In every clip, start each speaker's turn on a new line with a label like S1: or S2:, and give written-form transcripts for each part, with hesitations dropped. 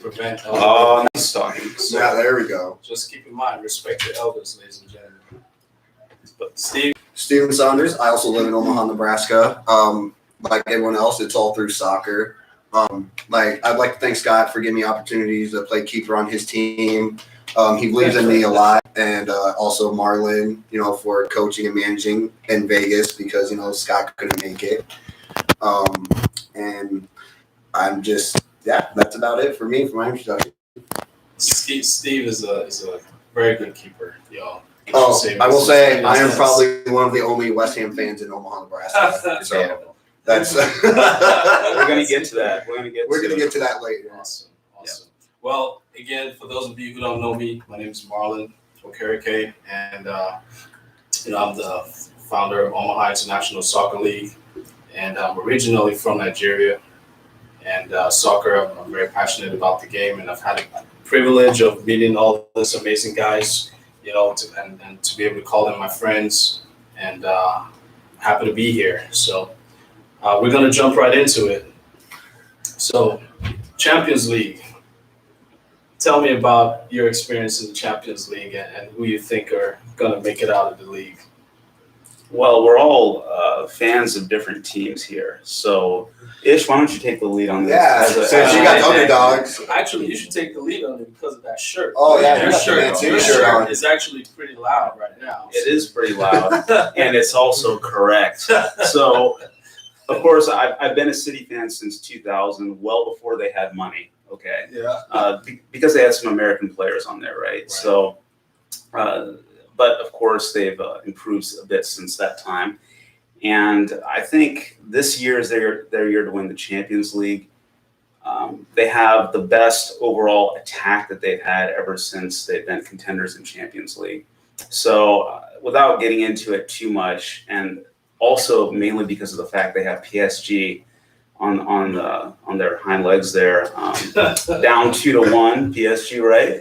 S1: prevent
S2: nice stalking.
S1: So
S3: yeah, there we go.
S1: just keep in mind, respect your elders, ladies and gentlemen. But
S3: Steven Saunders. I also live in Omaha, Nebraska. Like everyone else, it's all through soccer. Like I'd like to thank Scott for giving me opportunities to play keeper on his team. He believes in me a lot, and also Marlon, for coaching and managing in Vegas because Scott couldn't make it. And I'm just that's about it for me for my introduction.
S1: Steve is a very good keeper, y'all.
S3: I will say I am probably one of the only West Ham fans in Omaha, Nebraska. So that's
S2: We're gonna get to that. We're gonna get
S3: to that later.
S1: Awesome. Yeah. Well, again, for those of you who don't know me, my name is Marlon Okereke, and I'm the founder of Omaha International Soccer League, and I'm originally from Nigeria. And soccer, I'm very passionate about the game, and I've had a privilege of meeting all these amazing guys, and to be able to call them my friends, and happy to be here. So we're going to jump right into it. So, Champions League. Tell me about your experience in the Champions League and who you think are going to make it out of the league.
S2: Well, we're all fans of different teams here. So, Ish, why don't you take the lead on this?
S3: Yeah, since you got the underdogs.
S1: Actually, you should take the lead on it because of that shirt.
S3: Oh, yeah,
S1: your shirt
S3: on.
S1: is actually pretty loud right now.
S2: It is pretty loud, and it's also correct. So, of course, I've been a City fan since 2000, well before they had money. Okay.
S1: Yeah.
S2: Because they had some American players on there, right? So, but of course they've improved a bit since that time, and I think this year is their year to win the Champions League. They have the best overall attack that they've had ever since they've been contenders in Champions League. So, without getting into it too much, and also mainly because of the fact they have PSG on their hind legs there, down 2-1 PSG, right?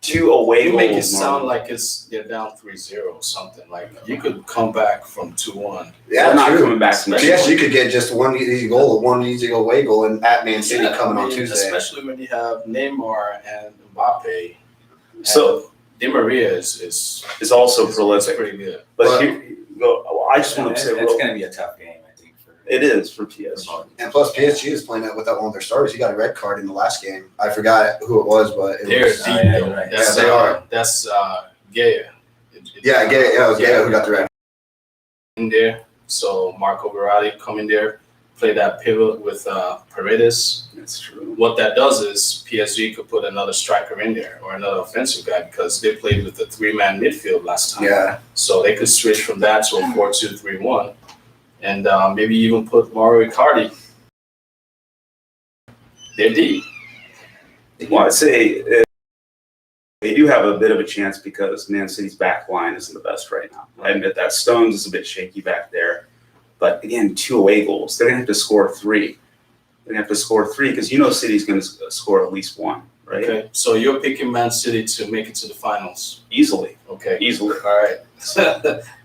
S2: 2 away goals.
S1: You make it sound like they're down 3-0 or something. Like you could come back from 2-1.
S3: Yeah,
S2: they're not coming back from
S3: PSG could get just one easy away goal, and at Man City coming on Tuesday.
S1: Especially when you have Neymar and Mbappe. And
S2: so
S1: Di Maria is
S2: also prolific.
S1: Pretty good.
S2: But here you go. Well, I just want to say
S4: it's going to be a tough game.
S2: It is for PSG.
S3: And plus, PSG is playing without one of their starters. He got a red card in the last game. I forgot who it was, but it was.
S1: Right.
S3: They are.
S1: That's Gaya.
S3: Gaya. It was Gaya who got the red.
S1: In there, so Marco Verratti come in there, play that pivot with Paredes.
S2: That's true.
S1: What that does is PSG could put another striker in there or another offensive guy because they played with a 3-man midfield last time.
S3: Yeah.
S1: So they could switch from that to a 4-2-3-1. And maybe even put Mario Icardi. They're deep.
S2: Well, I'd say they do have a bit of a chance because Man City's back line isn't the best right now. I admit that. Stones is a bit shaky back there. But again, 2 away goals. They're going to have to score 3. They're going to have to score 3 because City's going to score at least 1, right?
S1: Okay, so you're picking Man City to make it to the finals.
S2: Easily.
S1: Okay.
S2: Easily.
S1: All right.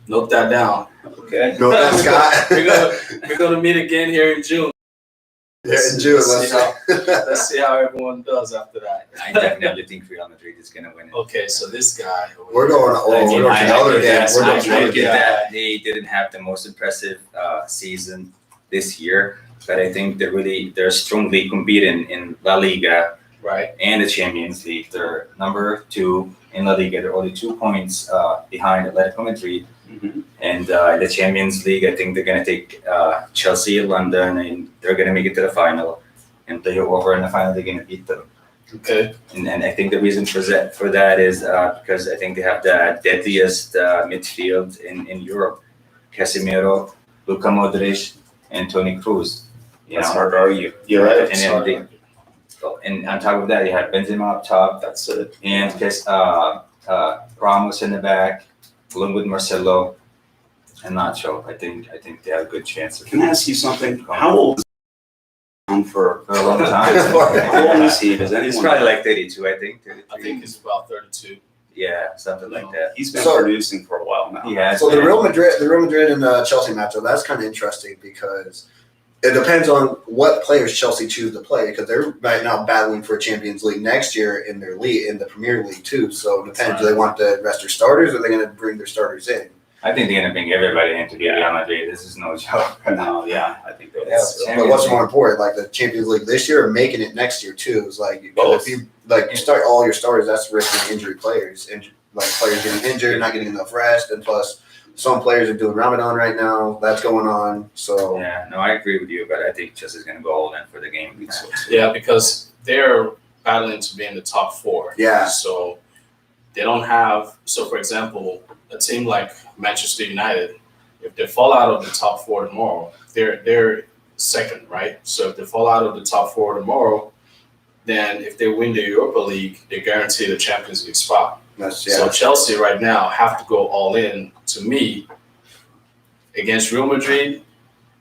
S1: Note that down.
S2: Okay.
S3: Note that, Scott.
S1: we're gonna meet again here in June.
S3: Yeah, in June.
S1: Let's see how everyone does after that.
S4: I definitely think Real Madrid is going to win it.
S1: Okay, so this guy.
S3: We're going to another game.
S4: I get that they didn't have the most impressive season this year, but I think they're strongly competing in La Liga,
S1: right,
S4: and the Champions League. They're number 2 in La Liga. They're only 2 points behind Atletico Madrid.
S2: Mm-hmm.
S4: And the Champions League, I think they're going to take Chelsea, London, and they're going to make it to the final and play over in the final. They're going to beat them.
S1: Okay.
S4: And I think the reason for that is because I think they have the deadliest midfield in Europe: Casemiro, Luka Modric, and Toni Kroos.
S2: That's hard to argue.
S1: You're right.
S4: And on top of that, you have Benzema up top.
S2: That's it.
S4: And Ramos in the back, along with Marcelo and Nacho. I think they have a good chance.
S2: Can I ask you something? How old is he for
S4: a long time?
S2: How old is he? Does anyone
S4: He's probably like 32, I think. 33.
S1: I think he's about 32.
S4: Yeah, something like that.
S2: He's been producing for a while now.
S4: He has.
S3: So the Real Madrid and Chelsea matchup, that's kind of interesting because it depends on what players Chelsea choose to play because they're right now battling for a Champions League next year in their league, in the Premier League too. So it depends. Do they want to rest their starters or are they going to bring their starters in?
S4: I think they're going to bring everybody in to be Real Madrid. This is no joke.
S2: No, yeah, I think
S3: Yeah,
S2: that's.
S3: but what's more important, like the Champions League this year or making it next year too? Is like
S2: Both.
S3: if you start all your starters, that's risking injury players, like players getting injured, not getting enough rest, and plus some players are doing Ramadan right now. That's going on. So
S4: Yeah, no, I agree with you, but I think Chelsea's going to go all in for the game week. So
S1: Yeah, because they're battling to be in the top 4.
S3: Yeah.
S1: So they don't have. So for example, a team like Manchester United, if they fall out of the top 4 tomorrow, they're second, right? So if they fall out of the top 4 tomorrow, then if they win the Europa League, they guarantee the Champions League spot. So Chelsea right now have to go all in, to me, against Real Madrid,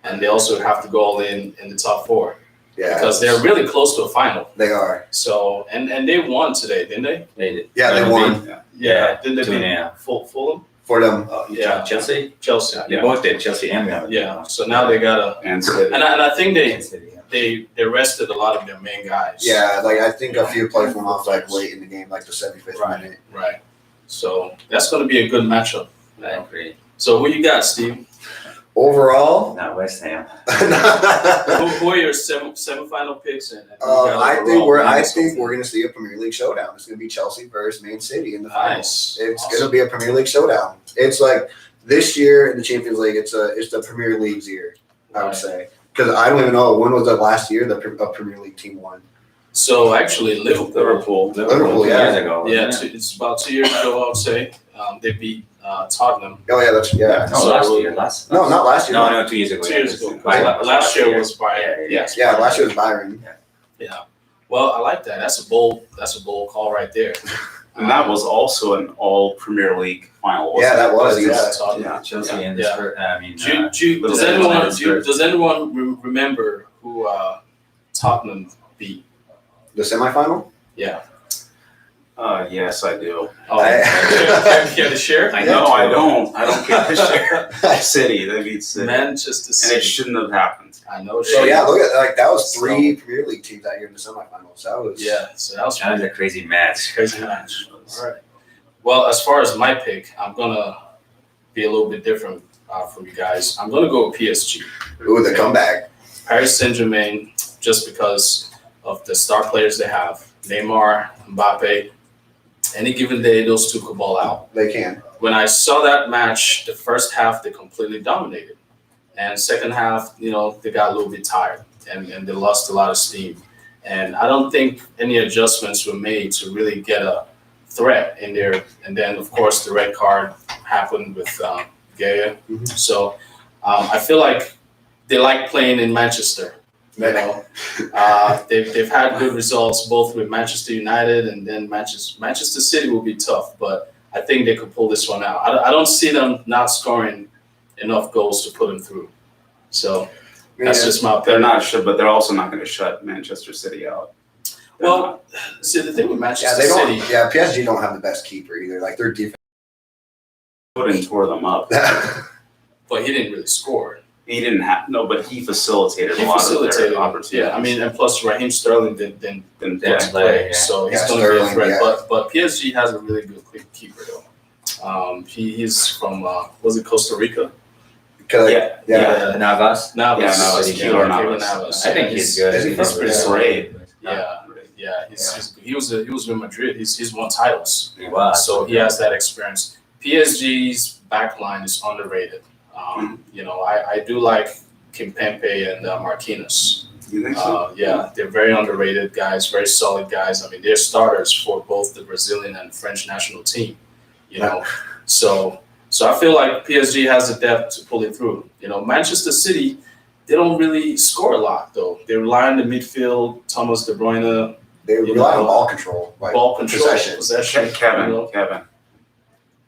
S1: and they also have to go all in the top 4 because they're really close to a final.
S3: They are.
S1: So and they won today, didn't they?
S4: they did.
S3: Yeah, they won.
S1: Yeah, didn't they
S4: 2-0.
S1: beat Fulham?
S3: For them.
S1: Yeah,
S4: Chelsea?
S1: Chelsea.
S4: They
S1: Yeah,
S4: both did, Chelsea and Real Madrid.
S1: yeah. So now they gotta,
S2: And so
S1: and I think
S4: And City, yeah.
S1: they rested a lot of their main guys.
S3: Yeah, like I think a few players went off like late in the game, like the 75th
S1: Right.
S3: minute.
S1: Right. So that's going to be a good matchup.
S4: I agree.
S1: So who you got, Steve?
S3: Overall,
S4: Not West Ham.
S1: Who are your semifinal picks? And who you got
S3: I think
S1: overall?
S3: we're gonna see a Premier League showdown. It's gonna be Chelsea versus Man City in the finals.
S1: Nice.
S3: It's
S1: Awesome.
S3: gonna be a Premier League showdown. It's like this year in the Champions League. It's the Premier League's year, I would
S1: Right.
S3: say, because I don't even know when was the last year the Premier League team won.
S1: So actually, Liverpool.
S3: Liverpool,
S4: 2
S3: yeah.
S4: years ago.
S1: Yeah,
S4: wasn't it?
S1: it's about 2 years ago, I would say. They beat Tottenham.
S3: Oh yeah, that's
S4: No,
S1: So-
S4: last year.
S3: No, not last year.
S4: No, 2 years ago.
S1: 2
S4: yeah.
S1: years ago.
S4: Bayern.
S1: Last year was Bayern.
S4: Yeah,
S1: Yes.
S3: Yeah, last year was Byron.
S1: Yeah. Well, I like that. That's a bold call right there.
S2: And that was also an all Premier League final.
S3: Yeah, that was.
S1: Against
S3: Yeah.
S1: Tottenham.
S2: Yeah.
S4: Chelsea and the
S1: Yeah.
S4: Spurs. I mean,
S1: Does anyone remember who Tottenham beat?
S3: The semifinal.
S1: Yeah.
S2: Yes, I do.
S1: Oh, care to share?
S2: I know, I don't care to share. City, they beat City.
S1: Manchester
S2: And
S1: City.
S2: it shouldn't have happened.
S1: I know.
S3: So yeah, look at that was 3 Premier League teams that year in the semifinals. That was
S1: Yeah. So that was
S4: that was a crazy match.
S1: crazy match. All right. Well, as far as my pick, I'm gonna be a little bit different from you guys. I'm gonna go with PSG,
S3: Ooh, the comeback.
S1: Paris Saint-Germain, just because of the star players they have, Neymar, Mbappe. Any given day, those two could ball out.
S3: They can.
S1: When I saw that match, the first half they completely dominated, and second half, they got a little bit tired and they lost a lot of steam. And I don't think any adjustments were made to really get a threat in there. And then, of course, the red card happened with Gaya.
S3: Mhm.
S1: So I feel like they like playing in Manchester. They've had good results both with Manchester United and then Manchester City will be tough, but I think they could pull this one out. I don't see them not scoring enough goals to put them through. So that's just my
S2: They're
S1: opinion.
S2: not sure, but they're also not going to shut Manchester City out. They're
S1: Well,
S2: not.
S1: see, the thing with
S3: Yeah,
S1: Manchester
S3: they don't.
S1: City,
S3: Yeah, PSG don't have the best keeper either. Like their defense.
S2: Foden tore them up.
S1: but he didn't really score.
S2: He didn't have but he facilitated
S1: He
S2: a lot
S1: facilitated
S2: of their opportunities.
S1: Yeah, I mean, and plus Raheem Sterling didn't
S2: And
S4: Yeah.
S1: play,
S4: yeah.
S1: so he's
S3: Yeah,
S1: going to be a
S3: Sterling,
S1: threat.
S3: yeah.
S1: But PSG has a really good keeper though. He's from was it Costa Rica?
S3: Yeah.
S4: Navas.
S1: Navas.
S2: Yeah, Navas,
S1: Keylor
S2: Keylor Navas.
S1: Navas.
S4: I think he's good.
S3: Is he
S1: He's
S3: from-
S1: pretty
S3: yeah.
S1: solid.
S2: great.
S1: Yeah, he was with Madrid. He's won titles,
S4: He was.
S1: so he has that experience. PSG's backline is underrated. I do like Kimpembe and Marquinhos.
S2: You think so?
S1: Yeah, they're very underrated guys, very solid guys. I mean, they're starters for both the Brazilian and French national team. So I feel like PSG has the depth to pull it through. Manchester City, they don't really score a lot though. They rely on the midfield, Thomas De Bruyne,
S3: They rely on ball control. Like
S1: ball control,
S3: possession.
S2: Kevin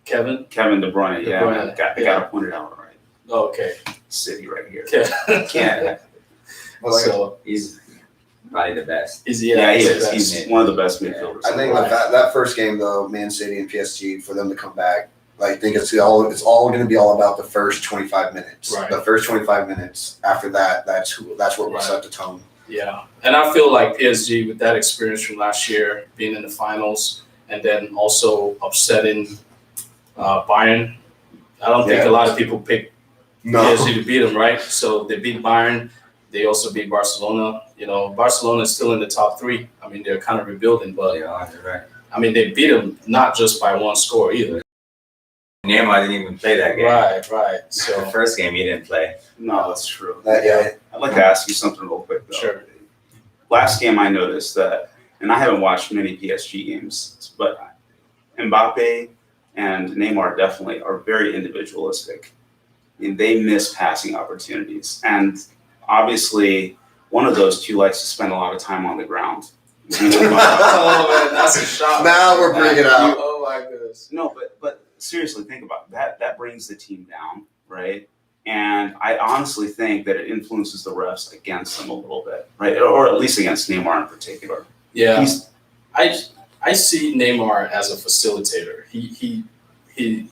S1: Kevin.
S2: De Bruyne.
S1: De
S2: Yeah,
S1: Bruyne,
S2: I got to point it out right.
S1: Okay.
S2: City right here.
S4: Yeah,
S3: Well, like,
S1: So
S4: he's probably the best.
S1: is
S2: Yeah, he
S1: he's
S2: is.
S1: the best.
S2: He's one of the best midfielders.
S3: I think that first game though, Man City and PSG, for them to come back, I think it's all going to be all about the first 25 minutes.
S1: Right.
S3: The first 25 minutes. After that, that's what will
S1: Right.
S3: set the tone.
S1: Yeah, and I feel like PSG with that experience from last year, being in the finals, and then also upsetting Bayern. I don't think a lot of people pick PSG to beat them, right? So they beat Bayern. They also beat Barcelona. You know, Barcelona is still in the top three. I mean, they're kind of rebuilding, but
S4: You're right.
S1: I mean, they beat them not just by one score either.
S4: Neymar didn't even play that game.
S1: Right.
S4: The
S1: So
S4: first game he didn't play.
S2: No, that's true.
S3: Yeah.
S2: I'd like to ask you something real quick, though.
S1: sure.
S2: Last game I noticed that, and I haven't watched many PSG games, but Mbappe and Neymar definitely are very individualistic. I mean, they miss passing opportunities. And obviously, one of those two likes to spend a lot of time on the ground.
S1: Oh man, that's a shot.
S3: Now we're bringing it out.
S1: Oh my goodness.
S2: No, but seriously, think about it. That brings the team down, right? And I honestly think that it influences the refs against them a little bit, right? Or at least against Neymar in particular.
S1: Yeah,
S2: He's,
S1: I see Neymar as a facilitator. He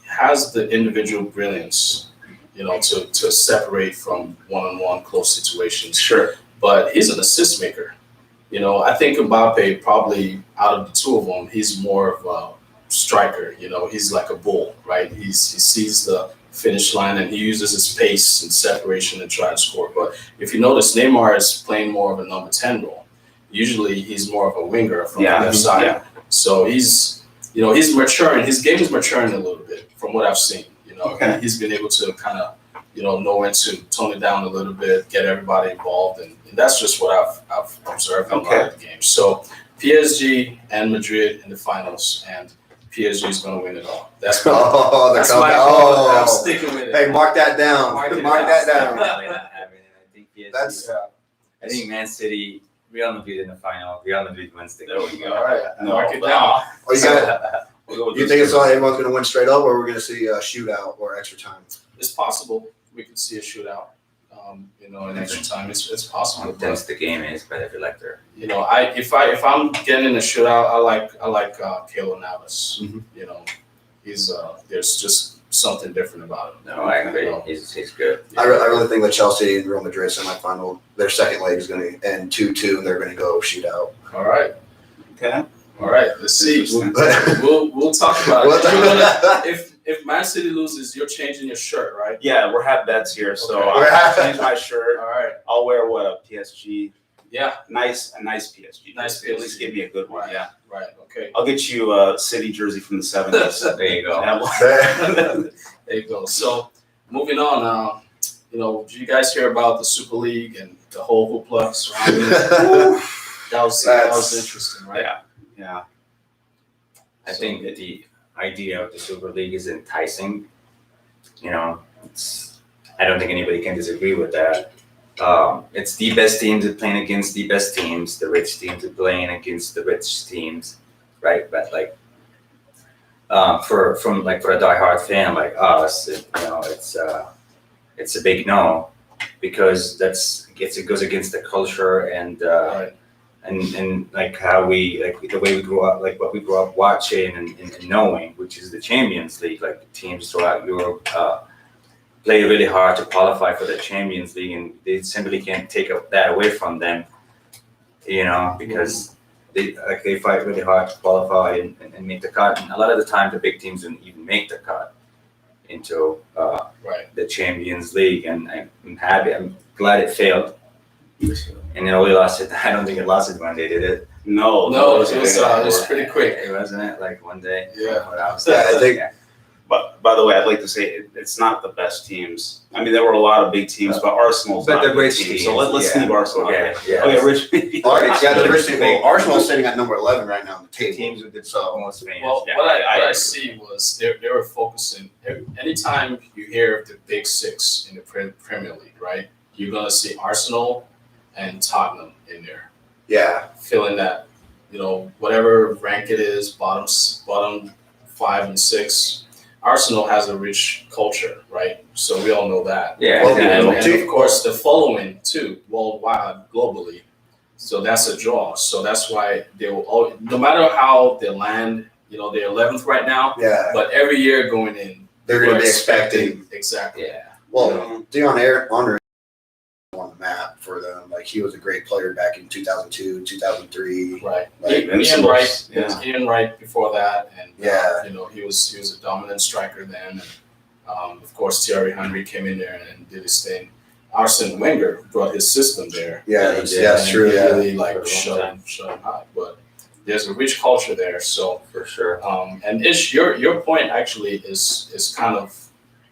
S1: has the individual brilliance, you know, to separate from one-on-one close situations.
S2: sure.
S1: But he's an assist maker. You know, I think Mbappe probably out of the two of them, he's more of a striker. You know, he's like a bull, right? He sees the finish line and he uses his pace and separation to try and score. But if you notice, Neymar is playing more of a number 10 role. Usually he's more of a winger from the left side.
S2: Yeah.
S1: So he's maturing. His game is maturing a little bit from what I've seen. You know,
S2: Okay.
S1: he's been able to kind of, know when to tone it down a little bit, get everybody involved. And that's just what I've observed in a lot of the games. So PSG and Madrid in the finals, and PSG is going to win it all. That's my call. I'm sticking with it.
S3: Hey, mark that down.
S1: Mark it
S3: Mark
S1: down.
S3: that down.
S4: Definitely not having it. I think PSG.
S3: That's
S4: I think Man City, Real Madrid in the final. Real Madrid wins the
S2: There we
S4: game.
S2: go.
S1: All right,
S2: No,
S1: mark it
S2: but-
S1: down.
S3: Oh, you got.
S2: We'll go with
S3: You
S2: this
S3: think it's
S2: one.
S3: all everyone's going to win straight up, or we're going to see a shootout or extra time?
S1: It's possible we could see a shootout. In extra time, it's possible.
S4: How tense the game is, but I feel like they're.
S1: If I'm getting a shootout, I like Keylor Navas.
S3: Mhm.
S1: You know, he's there's just something different about him.
S4: No, I agree.
S1: You know?
S4: He's good.
S3: I really think that Chelsea and Real Madrid semifinal, their second leg is going to end 2-2, and they're going to go shootout.
S1: All right,
S2: Okay.
S1: let's see.
S2: Interesting.
S1: We'll talk about
S3: We'll
S1: it.
S3: talk about
S1: If Man City loses, you're changing your shirt, right?
S2: Yeah, we're have bets here, so
S1: Okay.
S2: I'll change my shirt.
S1: All right.
S2: I'll wear what, a PSG,
S1: Yeah.
S2: a nice PSG.
S1: Nice
S2: At least
S1: PSG.
S2: give me a good one.
S1: Right.
S2: Yeah,
S1: Right. Okay.
S2: I'll get you a City jersey from the '70s.
S4: There you go.
S2: Have one.
S1: There you go. So moving on. Did you guys hear about the Super League and the whole hoopla surrounding it? That was interesting, right?
S2: Yeah.
S4: I think that the idea of the Super League is enticing. I don't think anybody can disagree with that. It's the best teams are playing against the best teams. The rich teams are playing against the rich teams, right? But for a diehard fan like us, it's a big no, because it goes against the culture and
S1: Right.
S4: and like how the way we grew up, like what we grew up watching and knowing, which is the Champions League. Like teams throughout Europe play really hard to qualify for the Champions League, and they simply can't take that away from them, because they fight really hard to qualify and make the cut. And a lot of the time, the big teams don't even make the cut into
S1: Right.
S4: the Champions League, and I'm glad it failed. And it only lasted. I don't think it lasted one day, did it?
S2: No,
S1: No, it was pretty quick.
S4: Wasn't it? Like one day.
S1: Yeah.
S3: Yeah, I think-
S2: But by the way, I'd like to say it's not the best teams. I mean, there were a lot of big teams, but Arsenal's
S4: But
S2: not
S4: the
S2: a big
S4: rich
S2: team.
S4: teams,
S2: So let's
S4: yeah.
S2: leave Arsenal.
S4: Okay,
S2: out.
S4: yeah.
S2: Okay, Rich.
S3: Yeah, the rich
S4: Big.
S3: team. Arsenal's sitting at number 11 right now on the
S4: The
S3: table.
S4: teams with the
S3: So
S4: most famous.
S1: Well,
S2: Yeah,
S1: what I
S2: agree.
S1: see was they were focusing. Anytime you hear of the big six in the Premier League, right? You're gonna see Arsenal and Tottenham in there,
S3: yeah,
S1: filling that. Whatever rank it is, bottom 5 and 6. Arsenal has a rich culture, right? So we all know that.
S4: Yeah,
S3: Well,
S1: And
S4: exactly.
S1: of course, the following too, worldwide, globally. So that's a draw. So that's why they will always, no matter how they land they're 11th right now,
S3: Yeah,
S1: but every year going in,
S3: they're going to be expecting.
S1: exactly.
S2: Yeah.
S3: Well, Deion Honor on the map for them. Like he was a great player back in 2002, 2003.
S1: Right.
S3: Like,
S1: Ian Wright,
S2: yeah.
S1: Ian Wright before that, and
S3: Yeah.
S1: he was a dominant striker then, and of course Thierry Henry came in there and did his thing. Arsene Wenger brought his system there.
S3: Yeah,
S1: and
S3: that's true.
S1: He
S3: Yeah,
S1: really
S2: For a
S1: like
S2: long
S1: shut
S2: time.
S1: him hot, but there's a rich culture there. So,
S2: For sure.
S1: and Ish, your point actually is kind of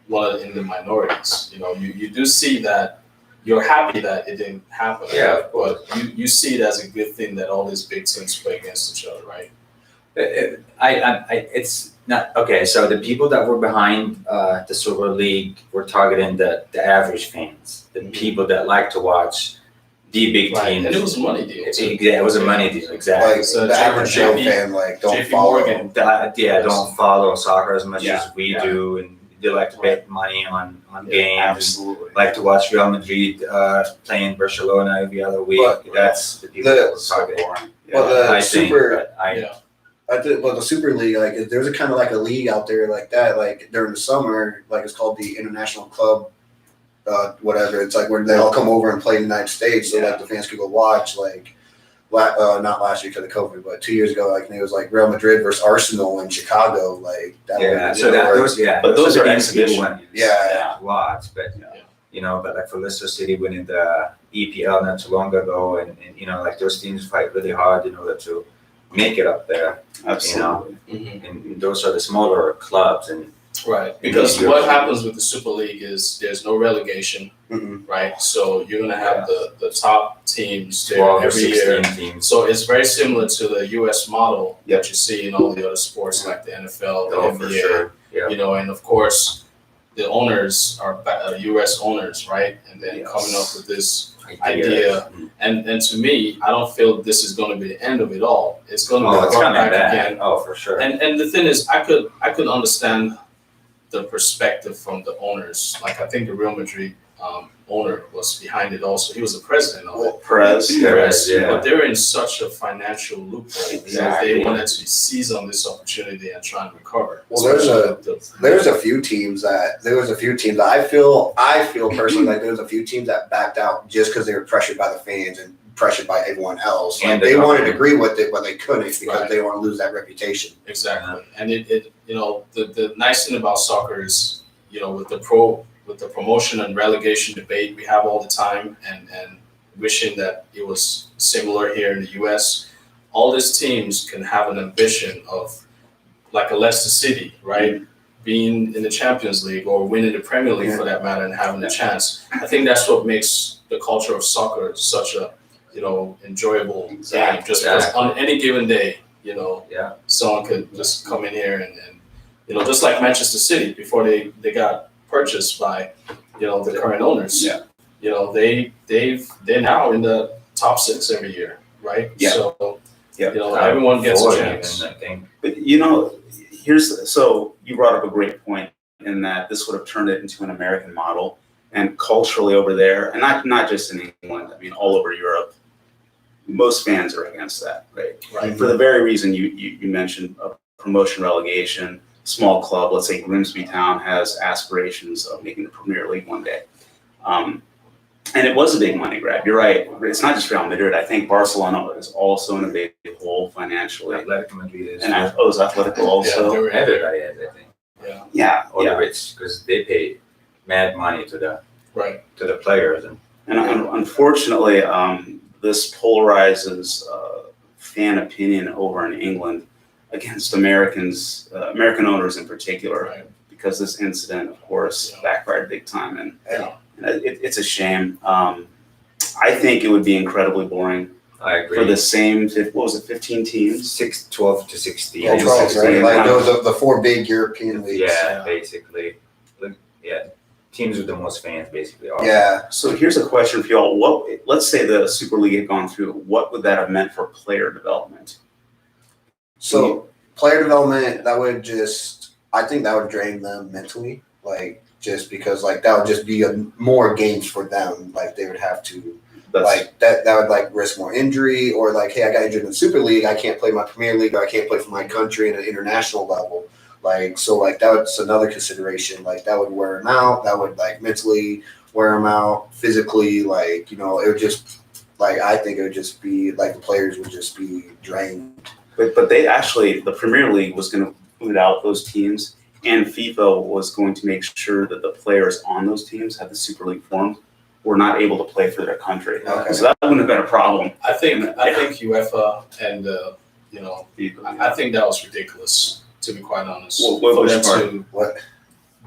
S1: one of in the minorities. You do see that. You're happy that it didn't happen.
S2: Yeah, of course.
S1: But you see it as a good thing that all these big teams play against each other, right?
S4: It's not okay. So the people that were behind the Super League were targeting the average fans, the people that like to watch the big
S1: Right.
S4: teams.
S1: And it was a money deal. too.
S4: It was a money deal, exactly.
S3: like
S1: So
S3: the average Joe
S1: JP
S3: fan, like don't
S1: JP
S3: follow.
S1: Morgan.
S4: Don't follow soccer as much
S2: Yeah,
S4: as we
S1: yeah.
S4: do, and they like to bet money on games.
S2: Absolutely.
S4: Like to watch Real Madrid playing Barcelona every other week.
S3: But
S4: that's the people that were targeting.
S3: Well, the
S4: I think,
S3: Super,
S4: but
S1: Yeah.
S3: the Super League, like there's a kind of like a league out there like that, like during the summer, like it's called the International Club, whatever. It's like where they all come over and play in the United States, so like the fans could go watch. Like, not last year because of COVID, but 2 years ago, like it was like Real Madrid versus Arsenal in Chicago, like that.
S4: yeah,
S3: was,
S4: so that those
S2: But those
S4: are
S2: are
S4: games people
S2: exhibition.
S4: want
S3: Yeah.
S4: to watch, but
S1: Yeah.
S4: but like for Leicester City winning the EPL not too long ago, and like those teams fight really hard in order to make it up there,
S2: Absolutely.
S1: Mhm.
S4: and those are the smaller clubs, and
S1: Right. Because
S4: Yeah.
S1: what happens with the Super League is there's no relegation,
S3: Mhm.
S1: right? So you're gonna have the top teams there
S4: 12 or
S1: every
S4: 16
S1: year.
S4: teams.
S1: So it's very similar to the U.S. model
S2: Yep.
S1: that you see in all the other sports like the NFL, the
S4: Oh, for
S1: NBA.
S4: sure. Yeah.
S1: And of course, the owners are U.S. owners, right? And then
S2: Yes.
S1: coming up with this idea. And to me, I don't feel this is going to be the end of it all. It's going to
S4: Oh,
S1: be
S4: it's
S1: brought
S4: coming
S1: back
S4: back.
S1: again.
S4: Oh, for sure.
S1: And the thing is, I could understand the perspective from the owners. Like I think the Real Madrid owner was behind it also. He was the president of it.
S2: Perez.
S4: Yeah.
S1: But they're in such a financial loophole.
S2: Exactly.
S1: They wanted to seize on this opportunity and try and recover.
S3: Well, there's
S1: Especially
S3: a few teams that I feel personally like there's a few teams that backed out just because they were pressured by the fans and pressured by everyone else. Like
S4: And the
S3: they wanted to
S4: government.
S3: agree with it, but they couldn't because
S1: Right.
S3: they didn't want to lose that reputation.
S1: Exactly. And it the nice thing about soccer is, with the promotion and relegation debate we have all the time, and wishing that it was similar here in the US, all these teams can have an ambition of like a Leicester City, right? Being in the Champions League or winning the Premier League for that matter and having a chance. I think that's what makes the culture of soccer such a enjoyable game. Just because on any given day, someone could just come in here and just like Manchester City before they got purchased by the current owners.
S2: Yeah.
S1: They're now in the top 6 every year, right?
S2: Yeah.
S1: So
S2: Yeah.
S1: everyone gets a
S4: 40
S1: chance.
S4: even, I think.
S2: But so you brought up a great point in that this would have turned it into an American model, and culturally over there, and not just in England, I mean all over Europe, most fans are against that, right?
S1: Right.
S2: For the very reason you mentioned, promotion relegation, small club, let's say Grimsby Town has aspirations of making the Premier League one day. And it was a big money grab. You're right. It's not just Real Madrid. I think Barcelona is also in a big hole financially.
S4: Atletico Madrid is.
S2: And is Atletico also?
S1: Yeah,
S4: Everybody is, I think.
S1: Yeah.
S2: Yeah.
S4: Or the rich, because they pay mad money to the
S1: Right.
S4: players, and
S2: And unfortunately, this polarizes fan opinion over in England against American owners in particular,
S1: Right.
S2: because this incident, of course, backfired big time, and
S1: Yeah.
S2: it's a shame. I think it would be incredibly boring
S4: I agree.
S2: for the same, 15 teams?
S4: 12 to 16.
S3: Yeah, 12, right?
S2: 16,
S3: Like
S2: wow.
S3: those are the 4 big European leagues.
S4: Yeah, basically. Teams with the most fans basically are.
S3: Yeah.
S2: So here's a question for y'all. Let's say the Super League had gone through. What would that have meant for player development?
S3: So player development, I think that would drain them mentally, like just because like that would just be more games for them. Like they would have to like that would like risk more injury, or like, hey, I got injured in the Super League, I can't play my Premier League, or I can't play for my country at an international level. Like, so like that's another consideration. Like that would wear them out. That would like mentally wear them out, physically. Like, it would just like, I think it would just be like the players would just be drained.
S2: But they actually, the Premier League was going to boot out those teams, and FIFA was going to make sure that the players on those teams had the Super League forms were not able to play for their country.
S3: Okay.
S2: So that wouldn't have been a problem.
S1: I think UEFA and I think that was ridiculous, to be quite honest.
S2: What
S1: for
S2: was
S1: them
S2: part?
S1: to
S3: What?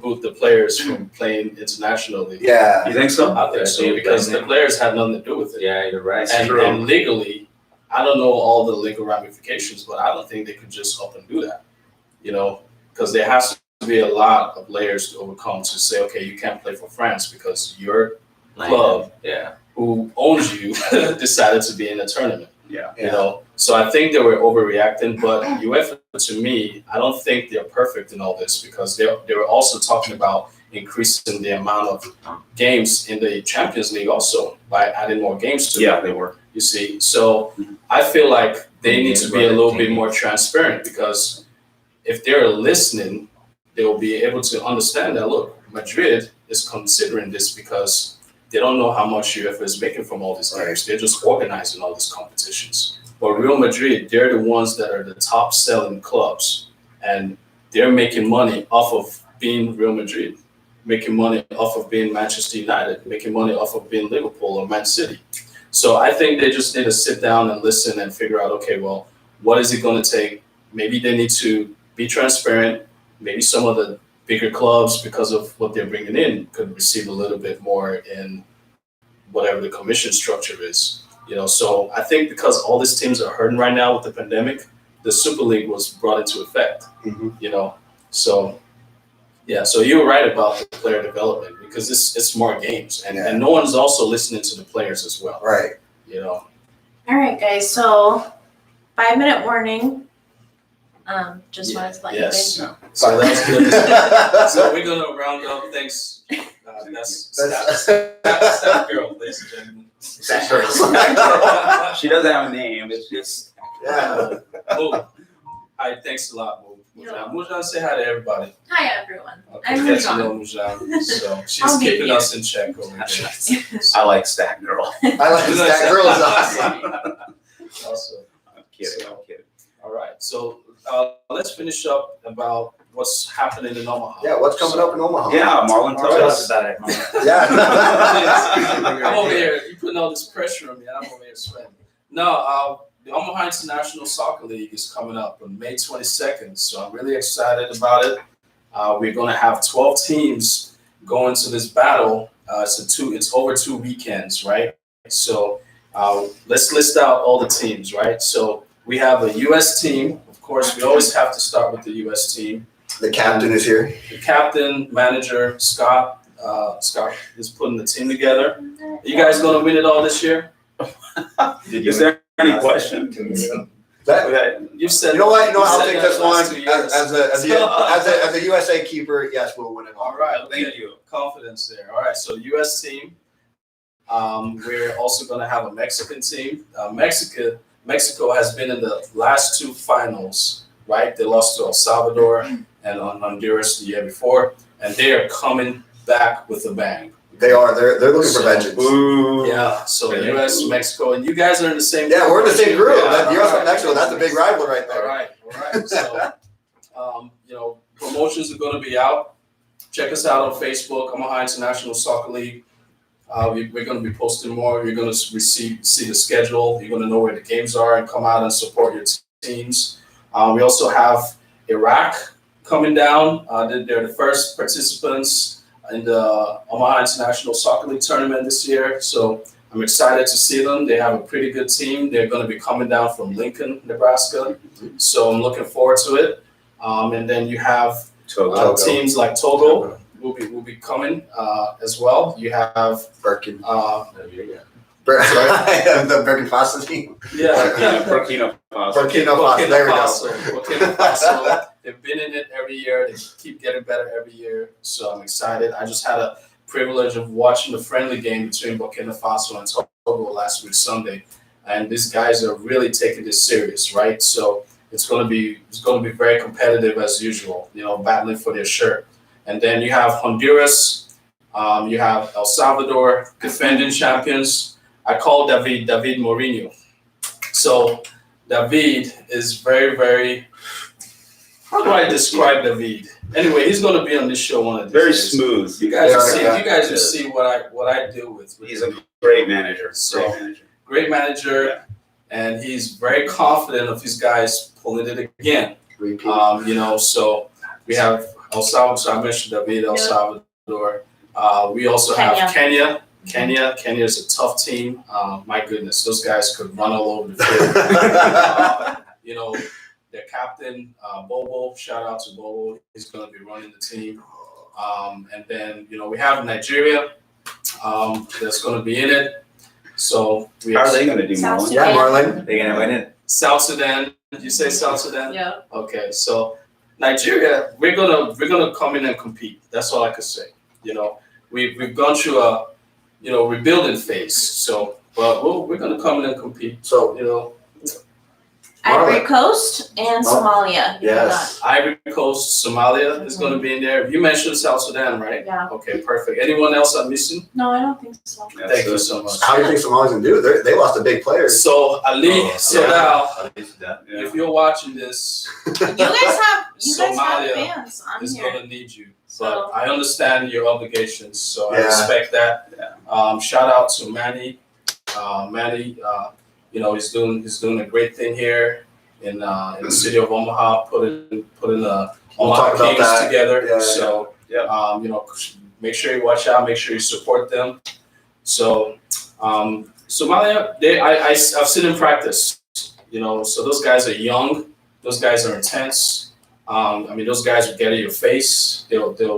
S1: boot the players from playing internationally.
S3: Yeah.
S2: You think so?
S1: I think so, because the players had nothing to do with it.
S4: Yeah, you're right.
S1: And legally, I don't know all the legal ramifications, but I don't think they could just up and do that. Because there has to be a lot of layers to overcome to say, okay, you can't play for France because your club who owns you decided to be in a tournament.
S2: Yeah.
S1: So I think they were overreacting, but UEFA, to me, I don't think they're perfect in all this, because they were also talking about increasing the amount of games in the Champions League also by adding more games to it.
S2: Yeah, they were.
S1: You see, so I feel like they need to be a little bit more transparent, because if they're listening, they will be able to understand that, look, Madrid is considering this because they don't know how much UEFA is making from all these games. They're just organizing all these competitions. But Real Madrid, they're the ones that are the top selling clubs, and they're making money off of being Real Madrid, making money off of being Manchester United, making money off of being Liverpool or Man City. So I think they just need to sit down and listen and figure out, okay, well, what is it going to take? Maybe they need to be transparent. Maybe some of the bigger clubs, because of what they're bringing in, could receive a little bit more in whatever the commission structure is. So I think because all these teams are hurting right now with the pandemic, the Super League was brought into effect. So yeah, so you were right about the player development, because it's more games, and no one's also listening to the players as well.
S3: Right.
S5: All right, guys. So 5-minute warning. Just wanted to let you guys know.
S1: So that's good. So we're gonna round up. Thanks. That's Staff Girl, ladies and gentlemen.
S2: She doesn't have a name. It's just
S1: All right, thanks a lot, Mujan. Mujan, say hi to everybody.
S5: Hi, everyone.
S1: Okay,
S5: I'm
S1: get to
S5: Mujan.
S1: know Mujan. So she's
S5: I'll meet
S1: keeping
S5: you.
S1: us in check over here.
S2: I like Stack Girl.
S3: I like this. That girl is awesome.
S1: Awesome.
S2: I'm kidding.
S1: All right, so let's finish up about what's happening in Omaha.
S3: Yeah, what's coming up in Omaha?
S2: Yeah, Marlon, tell
S4: Tell
S2: us.
S4: us about it, Mom.
S3: Yeah.
S1: I'm over here. You putting all this pressure on me. I'm over here sweating. No, the Omaha International Soccer League is coming up on May 22nd, so I'm really excited about it. We're going to have 12 teams going to this battle. It's over 2 weekends, right? So let's list out all the teams, right? So we have a U.S. team. Of course, we always have to start with the U.S. team.
S3: The captain is here.
S1: The captain, manager, Scott. Scott is putting the team together. Are you guys going to win it all this year?
S2: Is there any question?
S1: You said.
S3: You know what?
S1: you
S3: I'll
S1: said
S3: take
S1: that
S3: this
S1: the
S3: one
S1: last 2 years.
S3: as a USA keeper. Yes, we'll win it all.
S1: All right, okay.
S2: Thank you.
S1: Confidence there. All right, so U.S. team. We're also going to have a Mexican team. Mexico has been in the last 2 finals, right? They lost to El Salvador and Honduras the year before, and they are coming back with a bang.
S3: They are. They're looking for vengeance.
S2: Ooh.
S1: Yeah, so U.S., Mexico, and you guys are in the same group.
S3: Yeah, we're in the same group.
S1: Yeah,
S3: U.S.
S1: all
S3: and Mexico. That's a big rival right there.
S1: All right. So, promotions are going to be out. Check us out on Facebook, Omaha International Soccer League. We're going to be posting more. You're going to see the schedule. You're going to know where the games are and come out and support your teams. We also have Iraq coming down. They're the first participants in the Omaha International Soccer League tournament this year. So I'm excited to see them. They have a pretty good team. They're going to be coming down from Lincoln, Nebraska. So I'm looking forward to it. And then you have
S3: Togo.
S1: teams like Togo will be coming as well. You have
S3: Birkin.
S1: Sorry?
S3: The Burkina Faso team.
S2: Burkina Faso.
S3: Burkina Faso. There we go.
S1: Burkina Faso. They've been in it every year. They keep getting better every year. So I'm excited. I just had a privilege of watching the friendly game between Burkina Faso and Togo last week Sunday, and these guys are really taking this serious, right? So it's going to be very competitive as usual, battling for their shirt. And then you have Honduras, you have El Salvador, defending champions. I call David Mourinho. So David is very, very. How do I describe David? Anyway, he's going to be on this show one of these
S2: Very
S1: days.
S2: smooth.
S1: You guys will see what I deal with.
S2: He's a great manager.
S1: So, great manager, and he's very confident of his guys pulling it again. So we have El Salvador. So I mentioned David, El Salvador. We also have Kenya. Kenya is a tough team. My goodness, those guys could run all over the field. Their captain, Bobo, shout out to Bobo. He's going to be running the team. And then, we have Nigeria that's going to be in it. So
S2: how are they going to do, Marlon?
S3: Yeah, Marlon.
S4: They're gonna win it.
S1: South Sudan. Did you say South Sudan?
S5: Yeah.
S1: Okay, so Nigeria, we're gonna come in and compete. That's all I could say. We've gone through a rebuilding phase. So, but we're gonna come in and compete.
S3: So
S5: Ivory Coast and Somalia.
S3: Yes.
S1: Ivory Coast, Somalia is going to be in there. You mentioned South Sudan, right?
S5: Yeah.
S1: Okay, perfect. Anyone else I'm missing?
S5: No, I don't think so.
S1: Thank you so much.
S3: How do you think Somalia's gonna do? They lost a big player.
S1: So Ali Sadal,
S4: Yeah.
S1: if you're watching this,
S5: You guys have
S1: Somalia
S5: fans on
S1: is
S5: here.
S1: going to need you.
S5: So-
S1: But I understand your obligations, so I
S3: Yeah.
S1: respect that.
S2: Yeah.
S1: Shout out to Manny. Manny, he's doing a great thing here in the city of Omaha, putting the
S3: We'll
S1: Omaha
S3: talk about
S1: Kings
S3: that.
S1: together.
S3: Yeah.
S1: So,
S2: Yeah.
S1: make sure you watch out. Make sure you support them. So, Somalia, I've seen them practice. So those guys are young. Those guys are intense. Those guys will get in your face. They'll get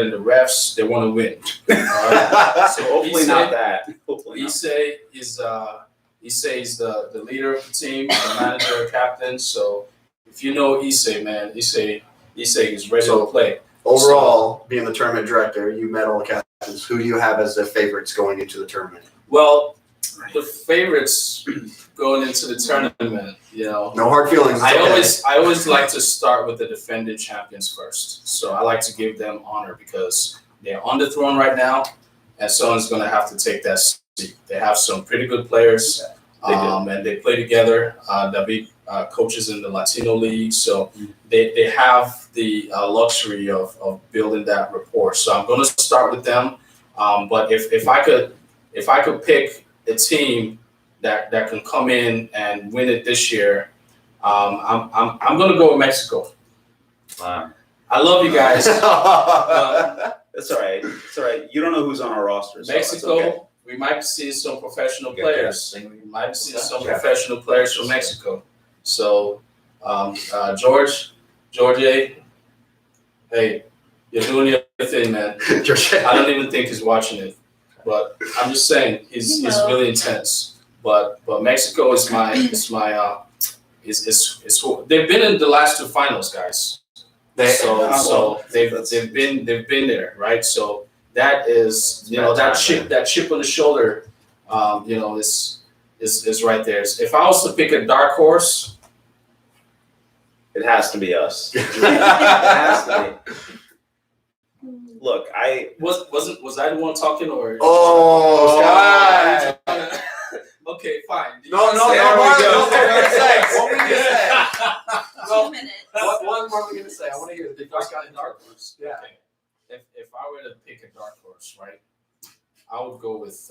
S1: in the refs. They want to win.
S2: So hopefully not that. Hopefully not.
S1: Issei is the leader of the team, the manager, captain. So if you know Issei, man, Issei is ready to play.
S3: Overall, being the tournament director, you met all the captains. Who do you have as the favorites going into the tournament?
S1: Well, the favorites going into the tournament,
S3: No hard feelings. it's
S1: I always like to start with the defending champions first. So I like to give them honor because they're on the throne right now, and someone's going to have to take that seat. They have some pretty good players, and they play together. David coaches in the Latino League, so they have the luxury of building that rapport. So I'm going to start with them. But if I could pick a team that can come in and win it this year, I'm going to go with Mexico.
S4: Wow.
S1: I love you guys.
S2: That's all right. It's all right. You don't know who's on our roster. So
S1: Mexico,
S2: it's okay.
S1: we might see some professional
S4: Yeah,
S1: players.
S4: yeah.
S1: We might see some
S4: Yeah.
S1: professional players from Mexico. So, George, hey, you're doing your thing, man. I don't even think he's watching it, but I'm just saying he's really intense. But Mexico is they've been in the last two finals, guys. So they've been there, right? So that is that chip on the shoulder, is right there. If I was to pick a dark horse,
S2: It has to be us. It has to be. Look,
S1: was I the one talking or?
S3: Oh, God.
S1: Okay, fine.
S3: No,
S1: There we
S3: Marlon,
S1: go.
S3: what were you gonna say? What were you gonna say?
S5: 2 minutes.
S3: What were you gonna say? I want to hear the
S1: Dark horse.
S3: Yeah.
S1: Okay. If I were to pick a dark horse, right, I would go with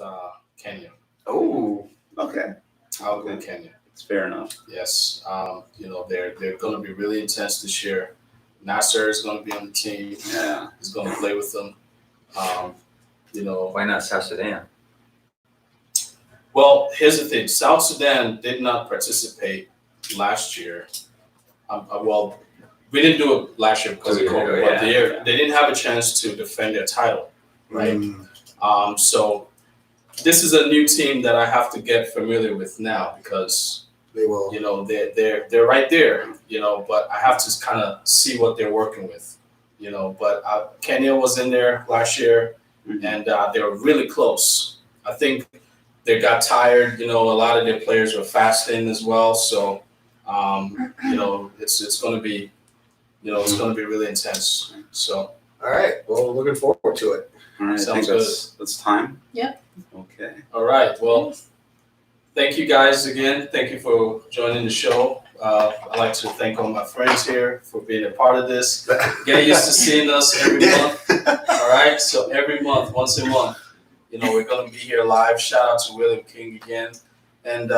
S1: Kenya.
S3: Oh,
S2: okay.
S1: I would go with Kenya.
S2: It's fair enough.
S1: Yes. They're going to be really intense this year. Nasser is going to be on the team.
S2: Yeah.
S1: He's going to play with them.
S4: Why not South Sudan?
S1: Well, here's the thing. South Sudan did not participate last year. Well, we didn't do it last year because of COVID, but they didn't have a chance to defend their title, right? So this is a new team that I have to get familiar with now because
S3: they will.
S1: they're right there, but I have to kind of see what they're working with, but Kenya was in there last year and they were really close. I think they got tired. You know, a lot of their players were fasting as well. So, you know, it's going to be, you know, it's going to be really intense. So.
S3: All right. Well, looking forward to it.
S2: All right, I think
S1: Sounds
S2: that's time.
S5: Yep.
S2: Okay.
S1: All right. Well, thank you guys again. Thank you for joining the show. I'd like to thank all my friends here for being a part of this. Get used to seeing us every month. All right. So every month, once a month, you know, we're going to be here live. Shout out to William King again. And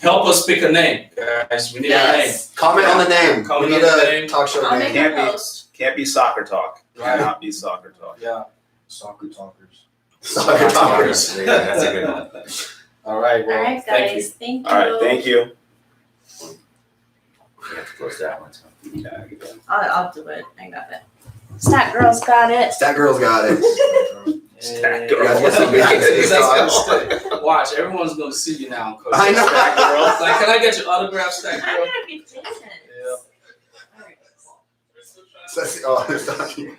S1: help us pick a name, guys. We need a name.
S3: Comment on the name.
S1: Comment
S3: we
S1: on
S3: need
S1: the
S3: a
S1: name.
S3: talk show
S5: I'll
S3: name.
S5: make a post.
S2: Can't be soccer talk.
S1: Right.
S2: Cannot be soccer talk.
S1: Yeah.
S3: Soccer talkers.
S1: Soccer talkers.
S4: Yeah, that's a good one.
S1: All right. Well,
S5: All right,
S1: thank you.
S5: guys. Thank you.
S2: All right, thank you.
S4: We have to close that one too.
S2: Yeah, you got it.
S5: I'll do it. I got it. Stat girls got it.
S3: Stat girls got it.
S2: Stack
S1: Yeah,
S2: girl.
S3: That's what we
S1: that's
S3: can say.
S1: gonna stay. Watch, everyone's gonna see you now. Coach.
S3: I know.
S1: Stack girl. Like, can I get your autograph, Stack
S5: I'm
S1: girl?
S5: gonna be decent.
S1: Yeah.
S5: All right.
S3: Oh,